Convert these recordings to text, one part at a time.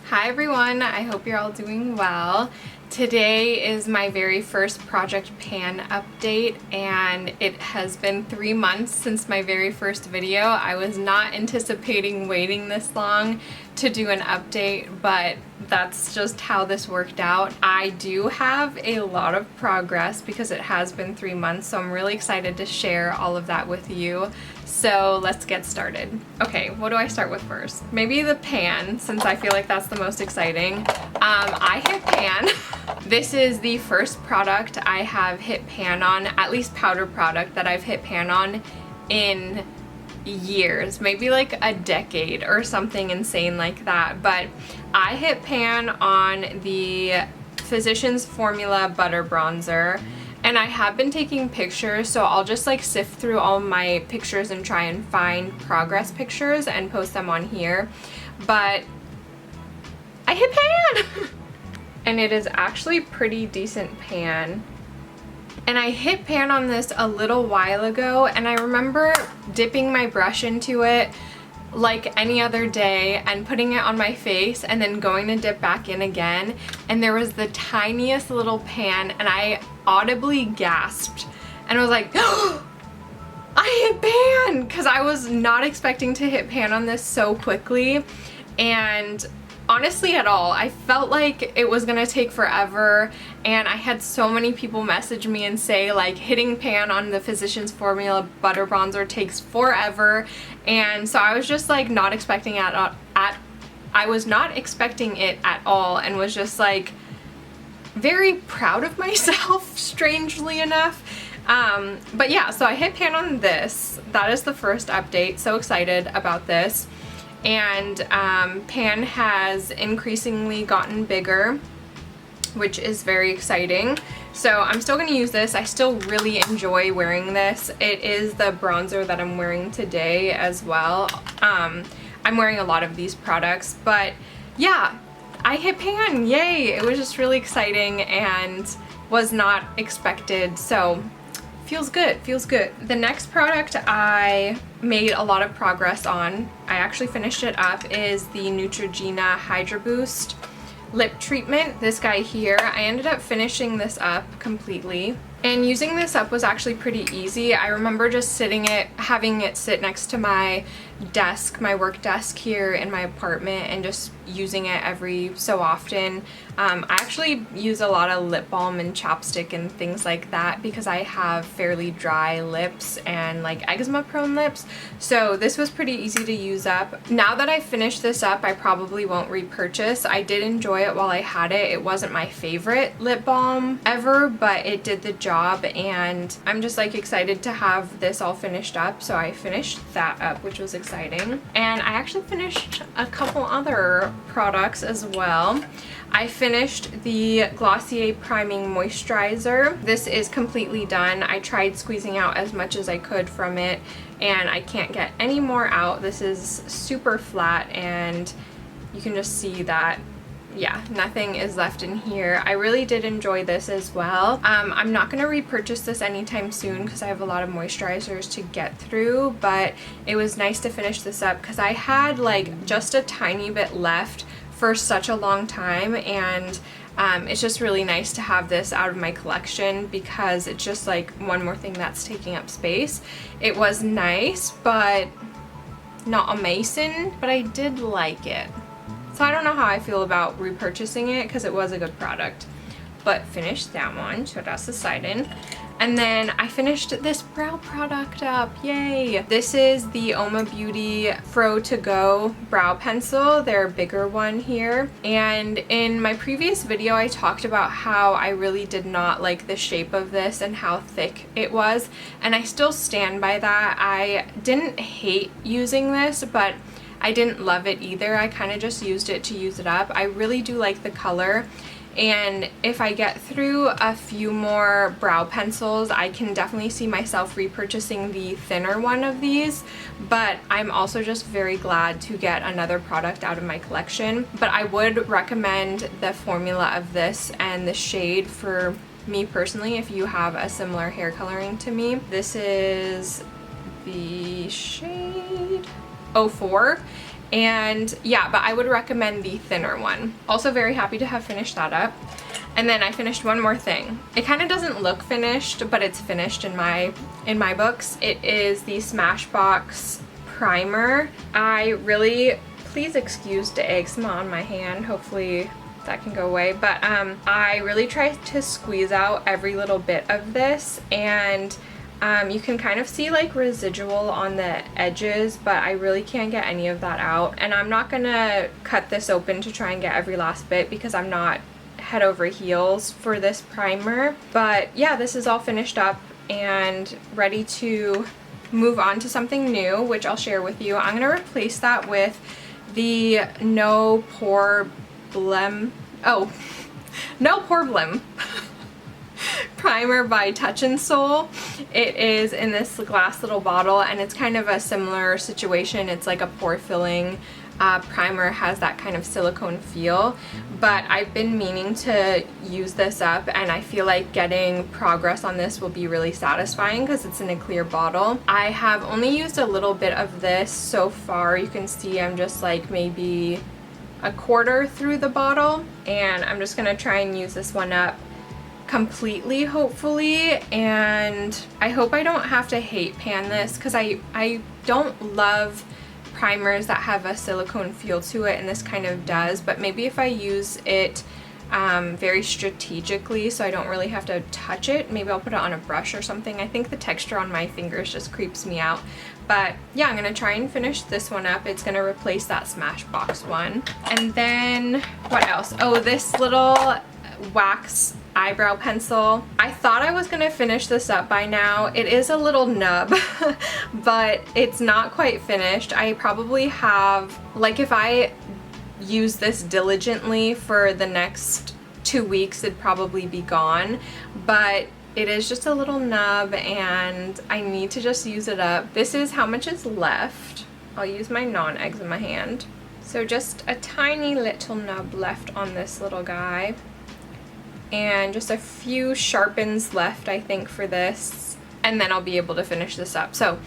Hi everyone, I hope you're all doing well. Today is my very first Project Pan update and it has been 3 months since my very first video. I was not anticipating waiting this long to do an update, but that's just how this worked out. I do have a lot of progress because it has been 3 months, so I'm really excited to share all of that with you. So let's get started. Okay, what do I start with first? Maybe the pan, since I feel like that's the most exciting. I hit pan. This is the first product I have hit pan on, at least powder product that I've hit pan on in years, maybe like a decade or something insane like that. But I hit pan on the Physicians Formula Butter Bronzer. And I have been taking pictures, so I'll just like sift through all my pictures and try and find progress pictures and post them on here. But I hit pan! And it is actually pretty decent pan. And I hit pan on this a little while ago, and I remember dipping my brush into it like any other day and putting it on my face and then going to dip back in again, and there was the tiniest little pan and I audibly gasped and I was like, oh, I hit pan! Because I was not expecting to hit pan on this so quickly, and honestly at all. I felt like it was gonna take forever, and I had so many people message me and say like hitting pan on the Physicians Formula Butter Bronzer takes forever, and so I was just like not expecting it I was not expecting it at all and was just like very proud of myself, strangely enough. But yeah, so I hit pan on this. That is the first update. So excited about this. And pan has increasingly gotten bigger, which is very exciting. So I'm still going to use this. I still really enjoy wearing this. It is the bronzer that I'm wearing today as well. I'm wearing a lot of these products, but yeah, I hit pan, yay! It was just really exciting and was not expected, so feels good, feels good. The next product I made a lot of progress on, I actually finished it up, is the Neutrogena Hydra Boost Lip Treatment. This guy here, I ended up finishing this up completely. And using this up was actually pretty easy. I remember just having it sit next to my desk, my work desk here in my apartment, and just using it every so often. I actually use a lot of lip balm and chapstick and things like that because I have fairly dry lips and like eczema prone lips, so this was pretty easy to use up. Now that I finished this up, I probably won't repurchase. I did enjoy it while I had it. It wasn't my favorite lip balm ever, but it did the job, and I'm just like excited to have this all finished up, so I finished that up, which was exciting. And I actually finished a couple other products as well. I finished the Glossier Priming Moisturizer. This is completely done. I tried squeezing out as much as I could from it and I can't get any more out. This is super flat and you can just see that, yeah, nothing is left in here. I really did enjoy this as well. I'm not going to repurchase this anytime soon because I have a lot of moisturizers to get through, but it was nice to finish this up because I had like just a tiny bit left for such a long time, and it's just really nice to have this out of my collection because it's just like one more thing that's taking up space. It was nice, but not amazing, but I did like it. So I don't know how I feel about repurchasing it because it was a good product. But finished that one, so that's exciting. And then I finished this brow product up, yay! This is the Uoma Beauty Fro To Go brow pencil, their bigger one here. And in my previous video I talked about how I really did not like the shape of this and how thick it was, and I still stand by that. I didn't hate using this, but I didn't love it either. I kind of just used it to use it up. I really do like the color, and if I get through a few more brow pencils, I can definitely see myself repurchasing the thinner one of these, but I'm also just very glad to get another product out of my collection. But I would recommend the formula of this and the shade for me personally if you have a similar hair coloring to me. This is the shade 04, And yeah, but I would recommend the thinner one. Also very happy to have finished that up. And then I finished one more thing. It kind of doesn't look finished, but it's finished in my books. It is the Smashbox Primer. Please excuse the eczema on my hand. Hopefully that can go away. But I really try to squeeze out every little bit of this, and you can kind of see like residual on the edges, but I really can't get any of that out. And I'm not gonna cut this open to try and get every last bit because I'm not head over heels for this primer. But yeah, this is all finished up and ready to move on to something new, which I'll share with you. I'm gonna replace that with the No Pore Blem primer by Touch in Sol. It is in this glass little bottle, and it's kind of a similar situation. It's like a pore filling primer, has that kind of silicone feel, but I've been meaning to use this up, and I feel like getting progress on this will be really satisfying because it's in a clear bottle. I have only used a little bit of this so far. You can see I'm just like maybe a quarter through the bottle, and I'm just gonna try and use this one up completely, hopefully. And I hope I don't have to hate pan this because I don't love primers that have a silicone feel to it, and this kind of does. But maybe if I use it very strategically so I don't really have to touch it, maybe I'll put it on a brush or something. I think the texture on my fingers just creeps me out. But yeah, I'm gonna try and finish this one up. It's gonna replace that Smashbox one. And then what else? Oh, this little wax eyebrow pencil. I thought I was gonna finish this up by now. It is a little nub, but it's not quite finished. I probably have, like, if I use this diligently for the next 2 weeks, it'd probably be gone. But it is just a little nub, and I need to just use it up. This is how much is left. I'll use my non-eczema hand. So just a tiny little nub left on this little guy, and just a few sharpens left, I think, for this, and then I'll be able to finish this up. So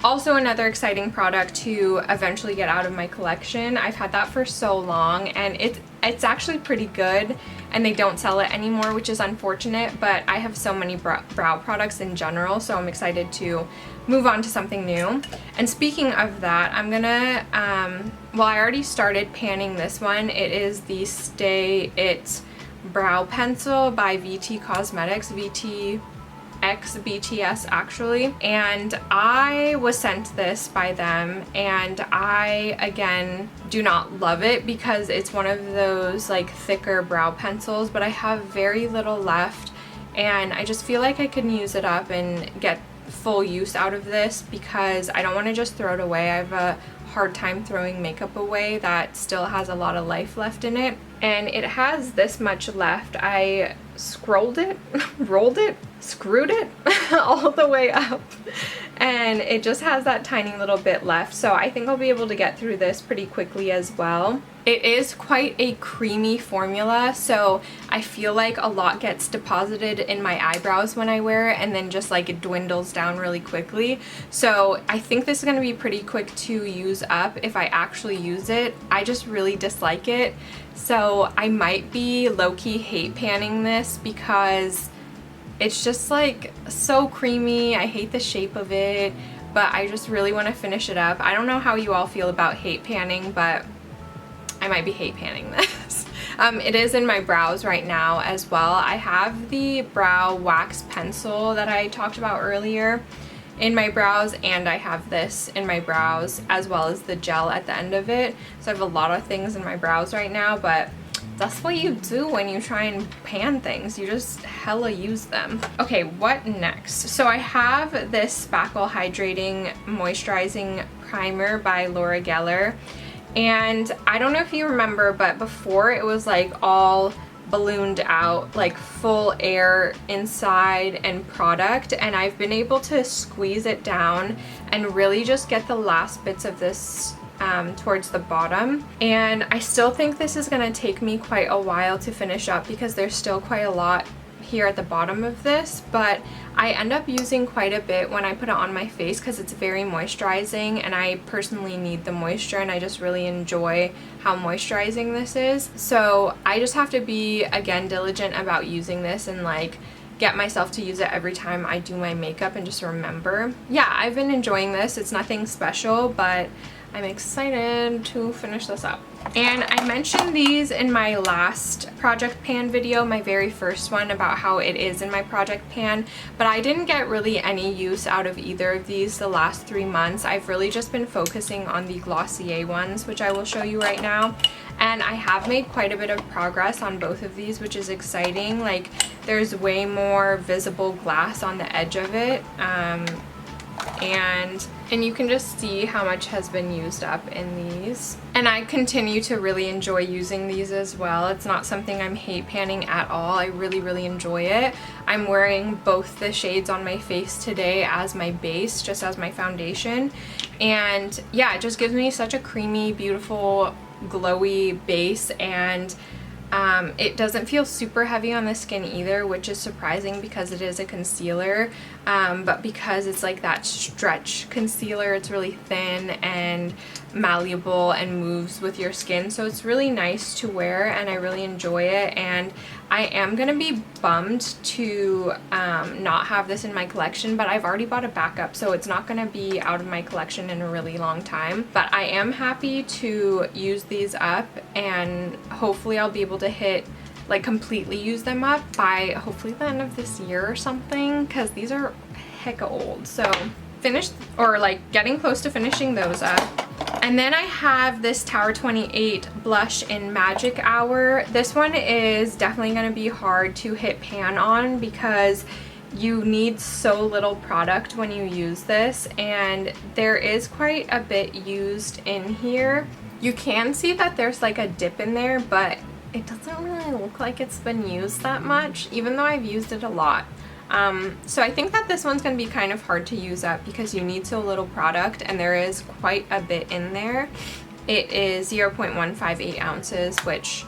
also another exciting product to eventually get out of my collection. I've had that for so long, and it's actually pretty good, and they don't sell it anymore, which is unfortunate, but I have so many brow products in general, so I'm excited to move on to something new. And speaking of that, I'm gonna, well, I already started panning this one. It is the Stay It brow pencil by VT Cosmetics, BTS actually, and I was sent this by them, and I again do not love it because it's one of those like thicker brow pencils, but I have very little left, and I just feel like I can use it up and get full use out of this because I don't want to just throw it away. I have a hard time throwing makeup away that still has a lot of life left in it, and it has this much left. I scrolled it, rolled it, screwed it all the way up, and it just has that tiny little bit left, so I think I'll be able to get through this pretty quickly as well. It is quite a creamy formula, so I feel like a lot gets deposited in my eyebrows when I wear it, and then just like it dwindles down really quickly. So I think this is going to be pretty quick to use up if I actually use it. I just really dislike it, so I might be low-key hate panning this because it's just like so creamy. I hate the shape of it, but I just really want to finish it up. I don't know how you all feel about hate panning, but I might be hate panning this. It is in my brows right now as well. I have the brow wax pencil that I talked about earlier in my brows, and I have this in my brows as well as the gel at the end of it. So I have a lot of things in my brows right now, but that's what you do when you try and pan things. You just hella use them. Okay, what next? So I have this Spackle Hydrating Moisturizing Primer by Laura Geller. And I don't know if you remember, but before it was like all ballooned out, like full air inside and product, and I've been able to squeeze it down and really just get the last bits of this towards the bottom. And I still think this is gonna take me quite a while to finish up because there's still quite a lot here at the bottom of this, but I end up using quite a bit when I put it on my face because it's very moisturizing, and I personally need the moisture, and I just really enjoy how moisturizing this is. So I just have to be, again, diligent about using this and like get myself to use it every time I do my makeup and just remember. Yeah, I've been enjoying this. It's nothing special, but I'm excited to finish this up. And I mentioned these in my last project pan video, my very first one, about how it is in my project pan, but I didn't get really any use out of either of these the last 3 months. I've really just been focusing on the Glossier ones, which I will show you right now. And I have made quite a bit of progress on both of these, which is exciting. Like, there's way more visible glass on the edge of it. And you can just see how much has been used up in these. And I continue to really enjoy using these as well. It's not something I'm hate panning at all. I really enjoy it. I'm wearing both the shades on my face today as my base, just as my foundation. And yeah, it just gives me such a creamy, beautiful, glowy base, and it doesn't feel super heavy on the skin either, which is surprising because it is a concealer, but because it's like that stretch concealer, it's really thin and malleable and moves with your skin, so it's really nice to wear and I really enjoy it. And I am gonna be bummed to not have this in my collection, but I've already bought a backup, so it's not gonna be out of my collection in a really long time. But I am happy to use these up, and hopefully I'll be able to hit, like, completely use them up by hopefully the end of this year or something, because these are hecka old. So finished, or like getting close to finishing those up. And then I have this Tower 28 blush in Magic Hour. This one is definitely going to be hard to hit pan on because you need so little product when you use this, and there is quite a bit used in here. You can see that there's like a dip in there, but it doesn't really look like it's been used that much, even though I've used it a lot. So I think that this one's going to be kind of hard to use up because you need so little product, and there is quite a bit in there. It is 0.158 ounces, which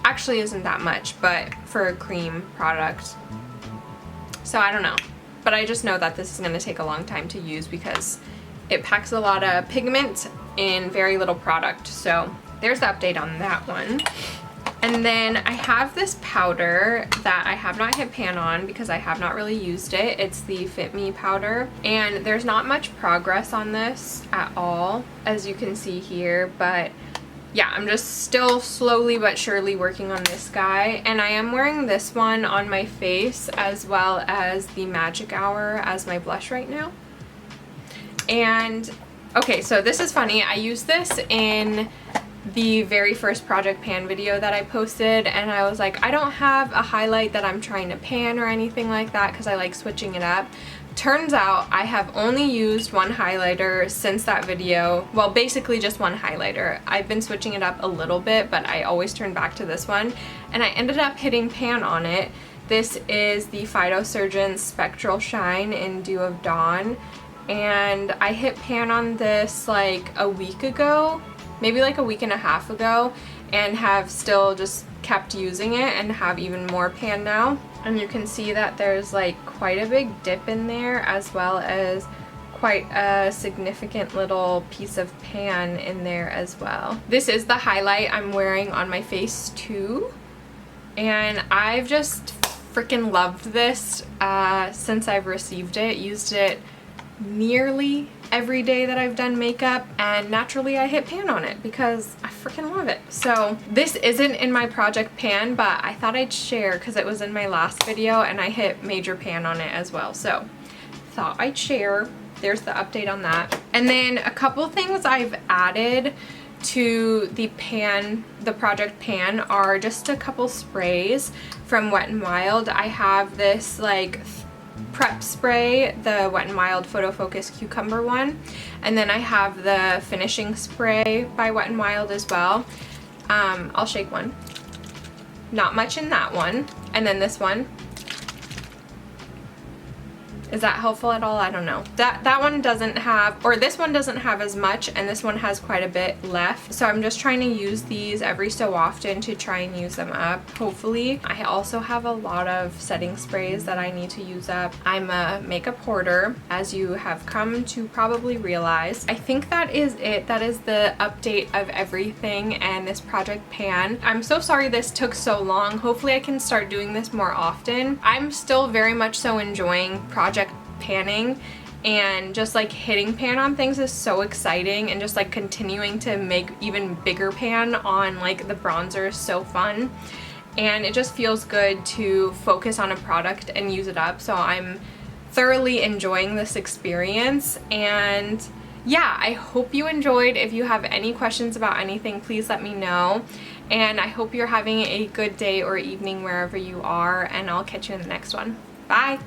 actually isn't that much, but for a cream product. So I don't know. But I just know that this is going to take a long time to use because it packs a lot of pigment in very little product. So there's the update on that one. And then I have this powder that I have not hit pan on because I have not really used it. It's the Fit Me Powder, and there's not much progress on this at all, as you can see here, but yeah, I'm just still slowly but surely working on this guy. And I am wearing this one on my face as well as the Magic Hour as my blush right now. And okay, so this is funny. I used this in the very first project pan video that I posted, and I was like, I don't have a highlight that I'm trying to pan or anything like that because I like switching it up. Turns out I have only used one highlighter since that video. Well, basically just one highlighter. I've been switching it up a little bit, but I always turn back to this one, and I ended up hitting pan on it. This is the Phytosurgence Spectral Shine in Dew of Dawn, and I hit pan on this like a week ago, maybe like a week and a half ago, and have still just kept using it and have even more pan now. And you can see that there's like quite a big dip in there, as well as quite a significant little piece of pan in there as well. This is the highlight I'm wearing on my face too, and I've just freaking loved this since I've received it. Used it nearly every day that I've done makeup, and naturally I hit pan on it because I freaking love it. So this isn't in my project pan, but I thought I'd share because it was in my last video and I hit major pan on it as well. So thought I'd share. There's the update on that. And then a couple things I've added to the pan, the project pan, are just a couple sprays from Wet n Wild. I have this like prep spray, the Wet n Wild Photo Focus Cucumber one, and then I have the finishing spray by Wet n Wild as well. I'll shake one. Not much in that one. And then this one. Is that helpful at all? I don't know. That one doesn't have, or this one doesn't have as much, and this one has quite a bit left. So I'm just trying to use these every so often to try and use them up, hopefully. I also have a lot of setting sprays that I need to use up. I'm a makeup hoarder, as you have come to probably realize. I think that is it. That is the update of everything and this project pan. I'm so sorry this took so long. Hopefully I can start doing this more often. I'm still very much so enjoying project panning, and just like hitting pan on things is so exciting, and just like continuing to make even bigger pan on like the bronzer is so fun, and it just feels good to focus on a product and use it up. So I'm thoroughly enjoying this experience, and yeah, I hope you enjoyed. If you have any questions about anything, please let me know, and I hope you're having a good day or evening wherever you are, and I'll catch you in the next one. Bye!